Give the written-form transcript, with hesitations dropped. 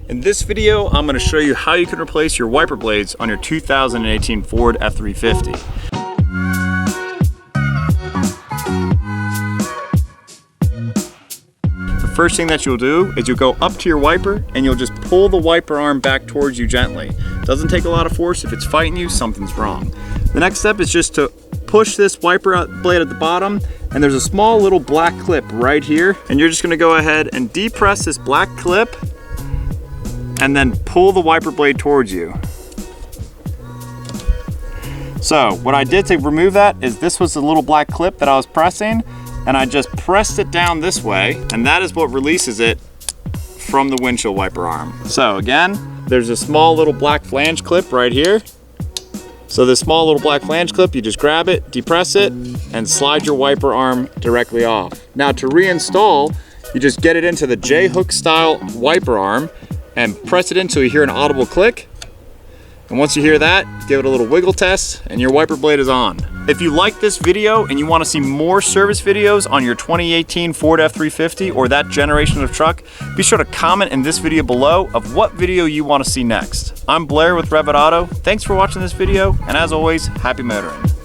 In this video, I'm going to show you how you can replace your wiper blades on your 2018 Ford F-350. The first thing that you'll do is you'll go up to your wiper and you'll just pull the wiper arm back towards you gently. Doesn't take a lot of force. If it's fighting you, something's wrong. The next step is just to push this wiper blade at the bottom, and there's a small little black clip right here, and you're just going to go ahead and depress this black clip and then pull the wiper blade towards you. So what I did to remove that is this was the little black clip that I was pressing, and I just pressed it down this way, and that is what releases it from the windshield wiper arm. So again, there's a small little black flange clip right here. So this small little black flange clip, you just grab it, depress it, and slide your wiper arm directly off. Now to reinstall, you just get it into the J-hook style wiper arm and press it in until you hear an audible click. And once you hear that, give it a little wiggle test and your wiper blade is on. If you like this video and you want to see more service videos on your 2018 Ford F-350 or that generation of truck, be sure to comment in this video below of what video you want to see next. I'm Blair with RevitAuto. Thanks for watching this video, and as always, happy motoring.